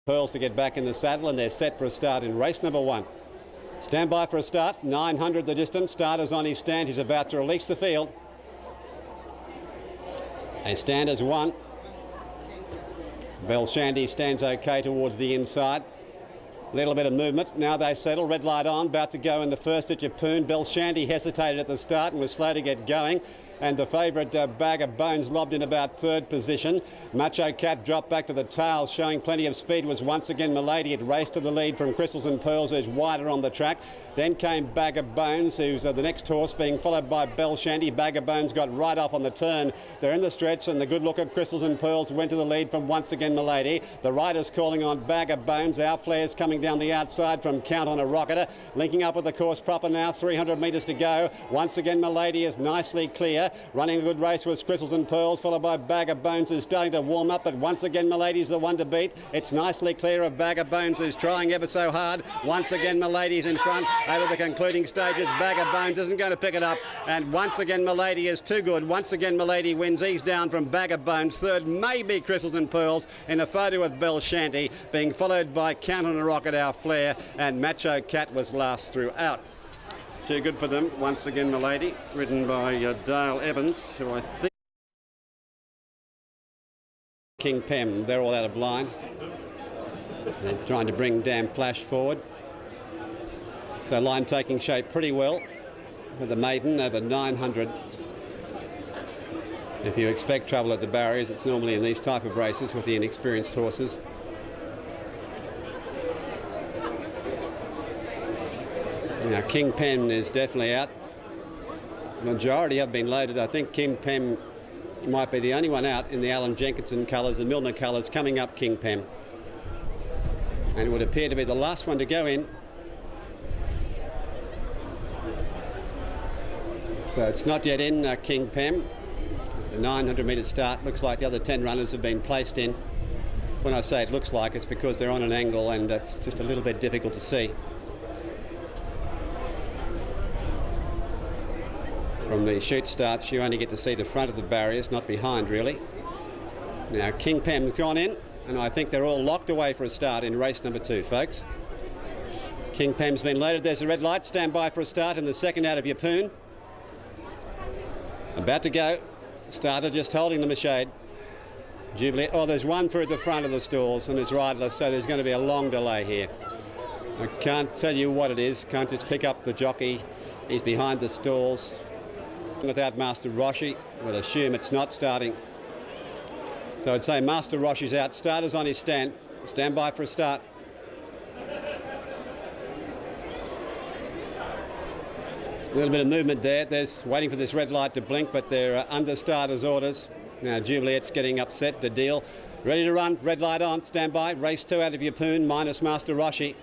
Pearls to get back in the saddle, and they're set for a start in race number 1. Stand by for a start. 900 the distance. Starter's on his stand. He's about to release the field. A stand as 1. Bell Shandy stands okay towards the inside. Little bit of movement. Now they settle. Red light on. About to go in the first at Yeppoon. Bell Shandy hesitated at the start and was slow to get going. And the favourite Bag of Bones lobbed in about 3rd position. Macho Cat dropped back to the tail, showing plenty of speed, was once again Milady. It raced to the lead from Crystals and Pearls, who's wider on the track. Then came Bag of Bones, who's the next horse, being followed by Bell Shandy. Bag of Bones got right off on the turn. They're in the stretch, and the good look at Crystals and Pearls went to the lead from once again Milady. The riders calling on Bag of Bones. Our flares coming down the outside from Count on a Rocketer. Linking up with the course proper now, 300 metres to go. Once again Milady is nicely clear. Running a good race with Crystals and Pearls, followed by Bag of Bones, who's starting to warm up, but once again Milady's the one to beat. It's nicely clear of Bag of Bones, who's trying ever so hard. Once again Milady's in front over the concluding stages. Bag of Bones isn't going to pick it up, and once again Milady is too good. Once again Milady wins. He's down from Bag of Bones. 3rd maybe Crystals and Pearls in a photo with Bell Shandy, being followed by Count on a Rocket, Our Flair, and Macho Cat was last throughout. Too good for them. Once again Milady, ridden by Dale Evans, who I think... King Pem, they're all out of line. They're trying to bring Damn Flash forward. So line taking shape pretty well for the maiden over 900. If you expect trouble at the barriers, it's normally in these type of races with the inexperienced horses. Now, King Pem is definitely out. The majority have been loaded. I think King Pem might be the only one out in the Alan Jenkinson colours, the Milner colours, coming up King Pem. And it would appear to be the last one to go in. So it's not yet in King Pem. The 900 metre start looks like the other 10 runners have been placed in. When I say it looks like, it's because they're on an angle and it's just a little bit difficult to see. From the shoot starts, you only get to see the front of the barriers, not behind really. Now King Pem's gone in, and I think they're all locked away for a start in race number 2, folks. King Pem's been loaded. There's a red light. Stand by for a start in the second out of Yeppoon. About to go. Starter just holding them a shade. Jubilee. Oh, there's one through the front of the stalls and it's riderless, so there's going to be a long delay here. I can't tell you what it is. Can't just pick up the jockey. He's behind the stalls. Without Master Roshi, we'll assume it's not starting. So I'd say Master Roshi's out. Starter's on his stand. Stand by for a start. A little bit of movement there. There's waiting for this red light to blink, but they're under starter's orders. Now Jubileet's getting upset. The deal. Ready to run. Red light on. Stand by. Race 2 out of Yeppoon minus Master Roshi.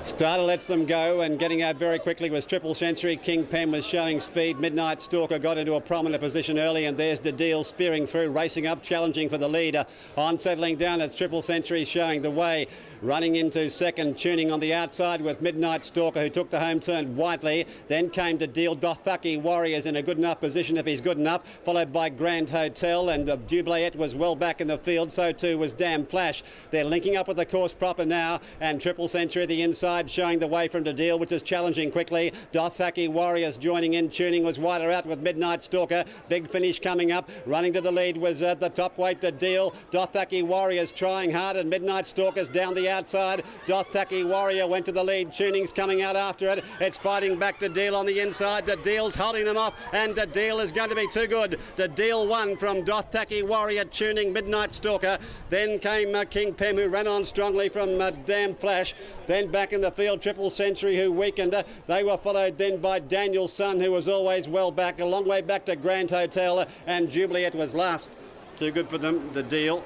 Starter lets them go, and getting out very quickly was Triple Century. King Pem was showing speed. Midnight Stalker got into a prominent position early, and there's the deal spearing through, racing up, challenging for the leader. On settling down, it's Triple Century showing the way. Running into second, tuning on the outside with Midnight Stalker, who took the home turn Whiteley. Then came to deal Dothaki Warriors in a good enough position if he's good enough, followed by Grand Hotel, and Jubilee was well back in the field. So too was Damn Flash. They're linking up with the course proper now, and Triple Century the inside showing the way from the deal, which is challenging quickly. Dothaki Warriors joining in. Tuning was wider out with Midnight Stalker. Big finish coming up. Running to the lead was the top weight to deal. Dothaki Warriors trying hard, and Midnight Stalker's down the outside. Dothaki Warrior went to the lead. Tuning's coming out after it. It's fighting back to deal on the inside. The deal's holding them off, and the deal is going to be too good. The deal won from Dothaki Warrior, Tuning, Midnight Stalker. Then came King Pem, who ran on strongly from Damn Flash. Then back in the field, Triple Century, who weakened. They were followed then by Daniel's Son, who was always well back, a long way back to Grand Hotel, and Jubilee was last. Too good for them, the deal.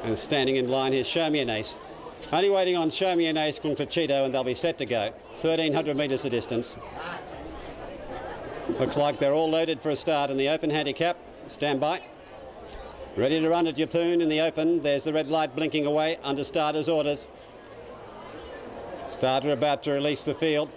And standing in line here, Show Me an Ace. Only waiting on Show Me an Ace from Clachito, and they'll be set to go. 1,300 metres the distance. Looks like they're all loaded for a start in the open handicap. Stand by. Ready to run at Yeppoon in the open. There's the red light blinking away under starter's orders. Starter about to release the field.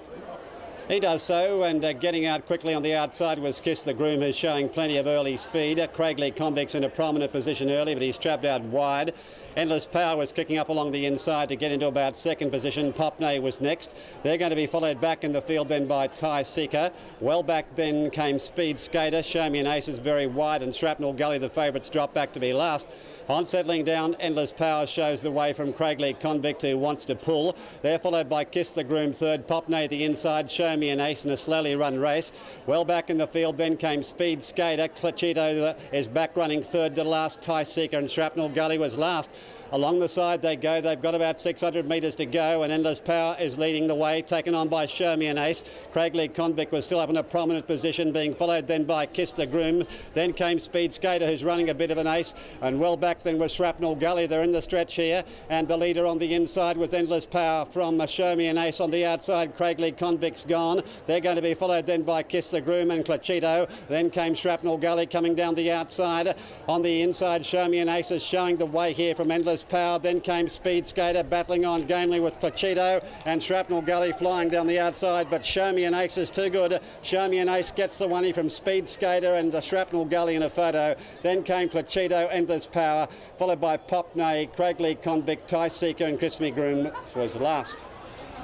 He does so, and getting out quickly on the outside was Kiss the Groom, who's showing plenty of early speed. Craigley Convict's in a prominent position early, but he's trapped out wide. Endless Power was kicking up along the inside to get into about second position. Popney was next. They're going to be followed back in the field then by Ty Seeker. Well back then came Speedskater. Show Me an Ace is very wide, and Shrapnel Gully, the favourites, drop back to be last. On settling down, Endless Power shows the way from Craigley Convict, who wants to pull. They're followed by Kiss the Groom third. Popney the inside. Show Me an Ace in a slowly run race. Well back in the field then came Speedskater. Clichito is back running third to last. Ty Seeker and Shrapnel Gully was last. Along the side they go. They've got about 600 metres to go, and Endless Power is leading the way, taken on by Show Me an Ace. Craigley Convict was still up in a prominent position, being followed then by Kiss the Groom. Then came Speedskater, who's running a bit of an ace, and well back then was Shrapnel Gully. They're in the stretch here, and the leader on the inside was Endless Power from Show Me an Ace. On the outside, Craigley Convict's gone. They're going to be followed then by Kiss the Groom and Clichito. Then came Shrapnel Gully coming down the outside. On the inside, Show Me an Ace is showing the way here from Endless Power. Then came Speedskater battling on gamely with Clichito, and Shrapnel Gully flying down the outside, but Show Me an Ace is too good. Show Me an Ace gets the one from Speedskater and the Shrapnel Gully in a photo. Then came Clichito, Endless Power, followed by Popney, Craigley Convict, Ty Seeker and Kiss Me Groom was last.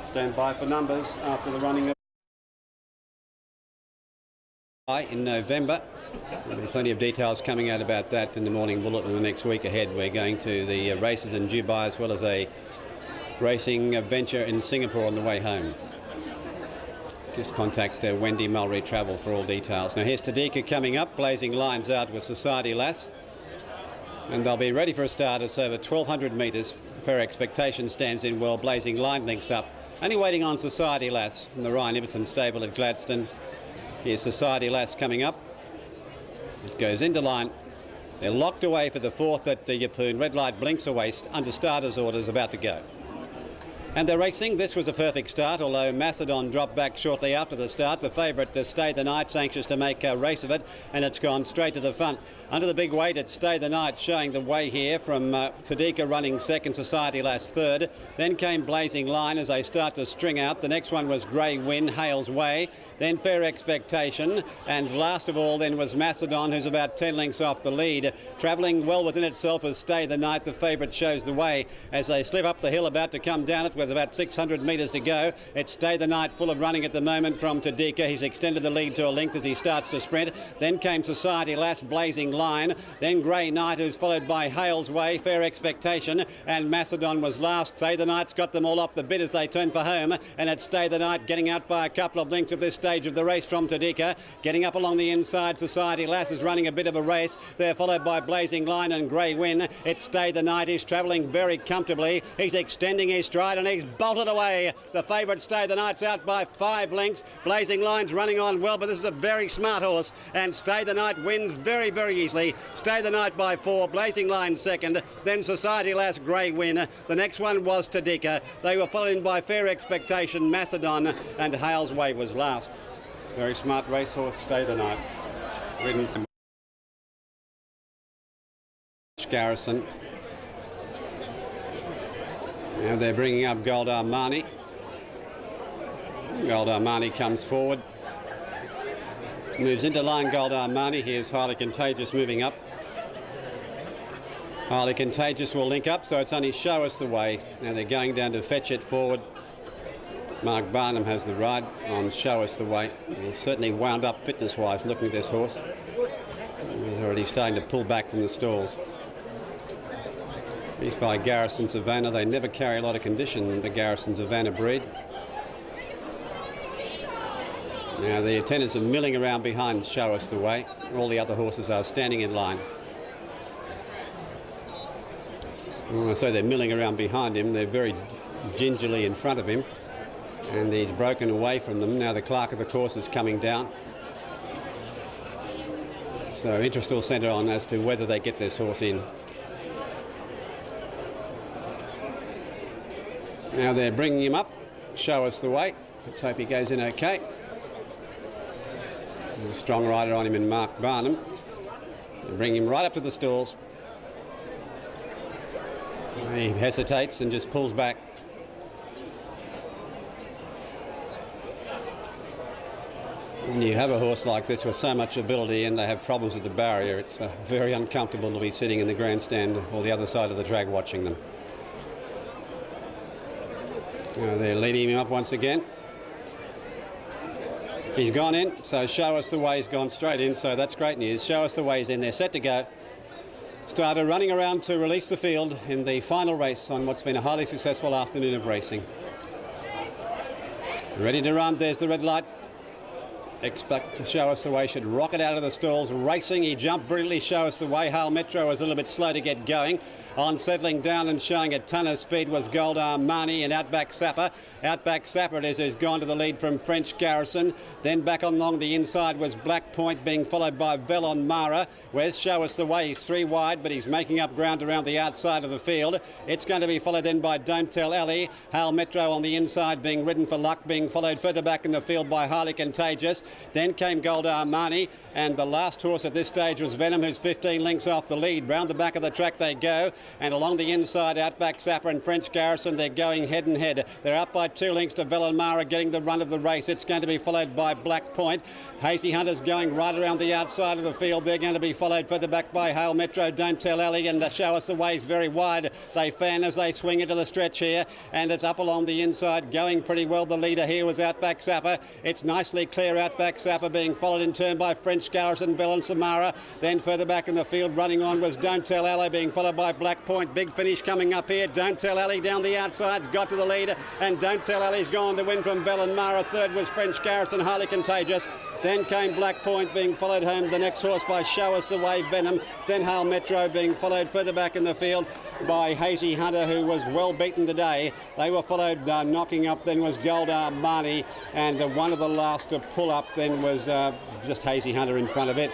Stand by for numbers after the running of in November. There'll be plenty of details coming out about that in the morning bulletin the next week ahead. We're going to the races in Dubai as well as a racing venture in Singapore on the way home. Just contact Wendy Mulry Travel for all details. Now here's Tadika coming up, blazing lines out with Society Lass. And they'll be ready for a start. It's over 1,200 metres. Fair Expectation stands in well, blazing line links up. Only waiting on Society Lass in the Ryan Ibbotson stable at Gladstone. Here's Society Lass coming up. It goes into line. They're locked away for the fourth at Yeppoon. Red light blinks away under starter's orders, about to go. And they're racing. This was a perfect start, although Macedon dropped back shortly after the start. The favourite, Stay the Night's anxious to make a race of it, and it's gone straight to the front. Under the big weight, it's Stay the Night showing the way here from Tadika running second, Society Lass third. Then came Blazing Line as they start to string out. The next one was Grey Win, Hale's Way. Then Fair Expectation. And last of all then was Macedon, who's about 10 lengths off the lead. Travelling well within itself as Stay the Night. The favourite shows the way as they slip up the hill, about to come down it with about 600 metres to go. It's Stay the Night full of running at the moment from Tadika. He's extended the lead to a length as he starts to sprint. Then came Society Lass, Blazing Line. Then Grey Knight, who's followed by Hale's Way, Fair Expectation, and Macedon was last. Stay the Night's got them all off the bit as they turn for home, and it's Stay the Night getting out by a couple of lengths at this stage of the race from Tadika. Getting up along the inside, Society Lass is running a bit of a race. They're followed by Blazing Line and Grey Win. It's Stay the Night. He's travelling very comfortably. He's extending his stride and he's bolted away. The favourite Stay the Night's out by 5 lengths. Blazing Line's running on well, but this is a very smart horse, and Stay the Night wins very, very easily. Stay the Night by 4, Blazing Line second, then Society Lass, Grey Win. The next one was Tadika. They were followed in by Fair Expectation, Macedon, and Hale's Way was last. Very smart racehorse, Stay the Night. Ridden from Garrison. Now they're bringing up Gold Armani. Gold Armani comes forward. Moves into line, Gold Armani. Here's Highly Contagious moving up. Highly Contagious will link up, so it's only Show Us the Way. Now they're going down to fetch it forward. Mark Barnum has the ride on Show Us the Way. He's certainly wound up fitness-wise looking at this horse. He's already starting to pull back from the stalls. He's by Garrison Savannah. They never carry a lot of condition, the Garrison Savannah breed. Now the attendants are milling around behind Show Us the Way. All the other horses are standing in line. When I say they're milling around behind him, they're very gingerly in front of him. And he's broken away from them. Now the clerk of the course is coming down. So interest will centre on as to whether they get this horse in. Now they're bringing him up. Show Us the Way. Let's hope he goes in okay. There's a strong rider on him in Mark Barnum. They bring him right up to the stalls. He hesitates and just pulls back. When you have a horse like this with so much ability and they have problems at the barrier, it's very uncomfortable to be sitting in the grandstand or the other side of the track watching them. They're leading him up once again. He's gone in, so Show Us the Way. He's gone straight in, so that's great news. Show Us the Way is in there, set to go. Starter running around to release the field in the final race on what's been a highly successful afternoon of racing. Ready to run, there's the red light. Expect to Show Us the Way should rocket out of the stalls. Racing, he jumped brilliantly. Show Us the Way. Hail Metro was a little bit slow to get going. On settling down and showing a ton of speed was Gold Armani and Outback Sapper. Outback Sapper it is who's gone to the lead from French Garrison. Then back along the inside was Black Point, being followed by Velon Mara. Where's Show Us the Way? He's 3 wide, but he's making up ground around the outside of the field. It's going to be followed then by Don't Tell Ellie. Hail Metro on the inside, being ridden for luck, being followed further back in the field by Highly Contagious. Then came Gold Armani, and the last horse at this stage was Venom, who's 15 lengths off the lead. Round the back of the track they go, and along the inside, Outback Sapper and French Garrison, they're going head and head. They're up by 2 lengths to Velonmara, getting the run of the race. It's going to be followed by Black Point. Hazy Hunter's going right around the outside of the field. They're going to be followed further back by Hail Metro, Don't Tell Ellie, and Show Us the Way's very wide. They fan as they swing into the stretch here, and it's up along the inside, going pretty well. The leader here was Outback Sapper. It's nicely clear. Outback Sapper being followed in turn by French Garrison, Velonmara. Then further back in the field, running on was Don't Tell Ellie, being followed by Black Point. Big finish coming up here. Don't Tell Ellie down the outsides, got to the lead, and Don't Tell Ellie's gone to win from Velonmara. Third was French Garrison, Highly Contagious. Then came Black Point, being followed home the next horse by Show Us the Way, Venom. Then Hail Metro being followed further back in the field by Hazy Hunter, who was well beaten today. They were followed knocking up, then was Gold Armani, and one of the last to pull up then was just Hazy Hunter in front of it.